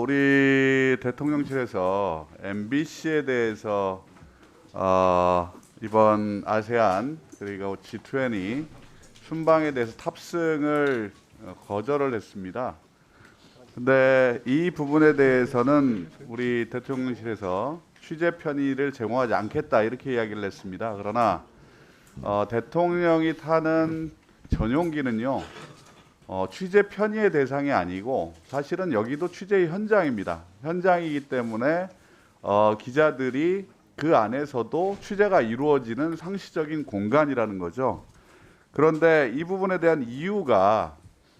우리 대통령실에서 MBC에 대해서 이번 아세안 그리고 G20 순방에 대해서 탑승을 거절을 했습니다. 근데 이 부분에 대해서는 우리 대통령실에서 취재 편의를 제공하지 않겠다 이렇게 이야기를 했습니다. 그러나 대통령이 타는 전용기는요. 취재 편의의 대상이 아니고 사실은 여기도 취재 현장입니다. 현장이기 때문에 기자들이 그 안에서도 취재가 이루어지는 상시적인 공간이라는 거죠. 그런데 이 부분에 대한 이유가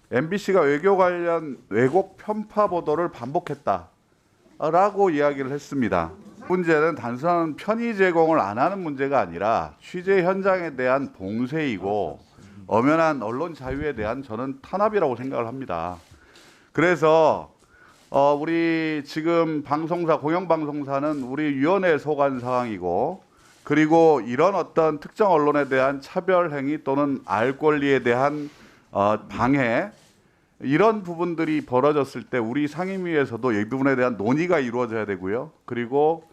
MBC가 외교 관련 왜곡 편파 보도를 반복했다라고 이야기를 했습니다. 문제는 단순한 편의 제공을 안 하는 문제가 아니라 취재 현장에 대한 봉쇄이고 엄연한 언론 자유에 대한 저는 탄압이라고 생각을 합니다. 그래서 우리 지금 방송사, 공영방송사는 우리 위원회에 속한 상황이고 그리고 이런 어떤 특정 언론에 대한 차별 행위 또는 알 권리에 대한 방해 이런 부분들이 벌어졌을 때 우리 상임위에서도 이 부분에 대한 논의가 이루어져야 되고요. 그리고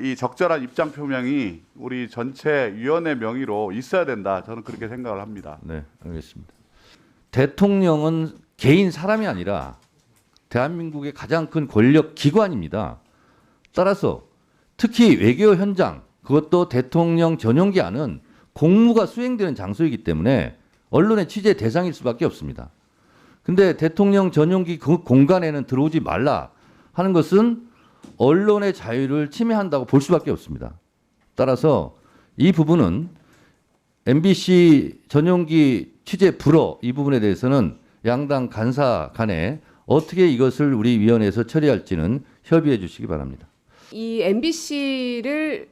이 적절한 입장 표명이 우리 전체 위원회 명의로 있어야 된다. 저는 그렇게 생각을 합니다. 네, 알겠습니다. 대통령은 개인 사람이 아니라 대한민국의 가장 큰 권력 기관입니다. 따라서 특히 외교 현장, 그것도 대통령 전용기 안은 공무가 수행되는 장소이기 때문에 언론의 취재 대상일 수밖에 없습니다. 근데 대통령 전용기 그 공간에는 들어오지 말라 하는 것은 언론의 자유를 침해한다고 볼 수밖에 없습니다. 따라서 이 부분은 MBC 전용기 취재 불허 이 부분에 대해서는 양당 간사 간에 어떻게 이것을 우리 위원회에서 처리할지는 협의해 주시기 바랍니다. 이 MBC를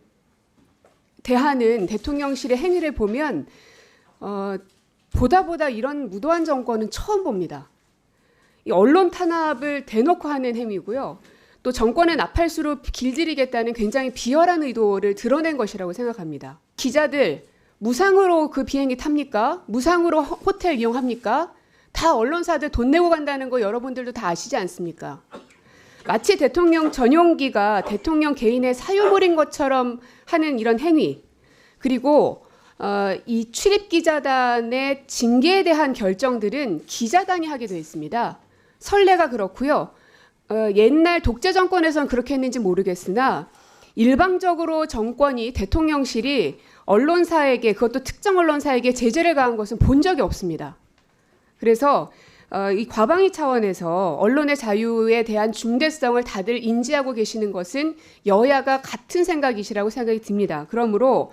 대하는 대통령실의 행위를 보면 보다 이런 무도한 정권은 처음 봅니다. 이 언론 탄압을 대놓고 하는 행위고요. 또 정권의 나팔수로 길들이겠다는 굉장히 비열한 의도를 드러낸 것이라고 생각합니다. 기자들 무상으로 그 비행기 탑니까? 무상으로 호텔 이용합니까? 다 언론사들 돈 내고 간다는 거 여러분들도 다 아시지 않습니까? 마치 대통령 전용기가 대통령 개인의 사유물인 것처럼 하는 이런 행위, 그리고 이 출입기자단의 징계에 대한 결정들은 기자단이 하게 되어 있습니다. 선례가 그렇고요. 옛날 독재 정권에서는 그렇게 했는지 모르겠으나 일방적으로 정권이 대통령실이 언론사에게, 그것도 특정 언론사에게 제재를 가한 것은 본 적이 없습니다. 그래서 이 과방위 차원에서 언론의 자유에 대한 중대성을 다들 인지하고 계시는 것은 여야가 같은 생각이시라고 생각이 듭니다. 그러므로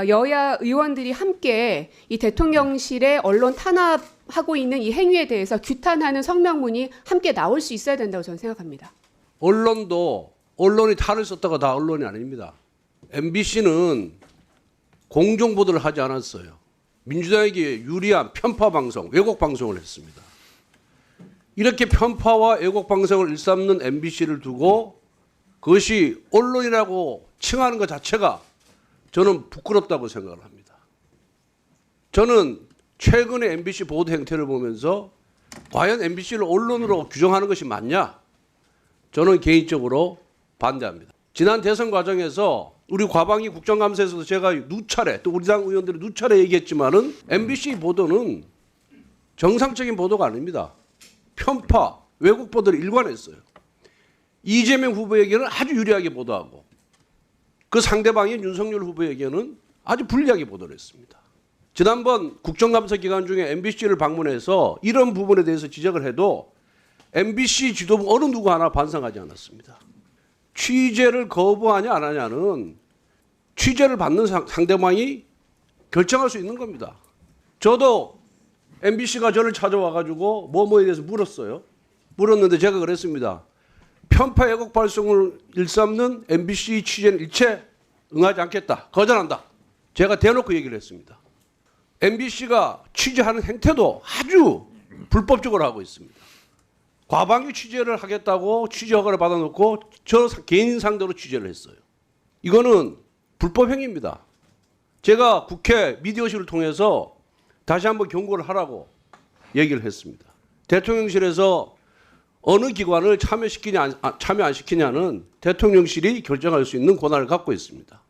여야 의원들이 함께 이 대통령실의 언론 탄압하고 있는 이 행위에 대해서 규탄하는 성명문이 함께 나올 수 있어야 된다고 저는 생각합니다. 언론도 언론이 탄을 썼다가 다 언론이 아닙니다. MBC는 공정보도를 하지 않았어요. 민주당에게 유리한 편파 방송, 왜곡 방송을 했습니다. 이렇게 편파와 왜곡 방송을 일삼는 MBC를 두고 그것이 언론이라고 칭하는 것 자체가 저는 부끄럽다고 생각을 합니다. 저는 최근의 MBC 보도 행태를 보면서 과연 MBC를 언론으로 규정하는 것이 맞냐? 저는 개인적으로 반대합니다. 지난 대선 과정에서 우리 과방위 국정감사에서도 제가 누차례, 또 우리 당 의원들이 누차례 얘기했지만은 MBC 보도는 정상적인 보도가 아닙니다. 편파, 왜곡 보도를 일관했어요. 이재명 후보에게는 아주 유리하게 보도하고 그 상대방인 윤석열 후보에게는 아주 불리하게 보도를 했습니다. 지난번 국정감사 기간 중에 MBC를 방문해서 이런 부분에 대해서 지적을 해도 MBC 지도부 어느 누구 하나 반성하지 않았습니다. 취재를 거부하냐 안 하냐는 취재를 받는 상대방이 결정할 수 있는 겁니다. 저도 MBC가 저를 찾아와가지고 뭐뭐에 대해서 물었어요. 물었는데 제가 그랬습니다. 편파 왜곡 발송을 일삼는 MBC 취재는 일체 응하지 않겠다. 거절한다. 제가 대놓고 얘기를 했습니다. MBC가 취재하는 행태도 아주 불법적으로 하고 있습니다. 과방위 취재를 하겠다고 취재 허가를 받아놓고 저 개인 상대로 취재를 했어요. 이거는 불법 행위입니다. 제가 국회 미디어실을 통해서 다시 한번 경고를 하라고 얘기를 했습니다. 대통령실에서 어느 기관을 참여 안 시키냐는 대통령실이 결정할 수 있는 권한을 갖고 있습니다.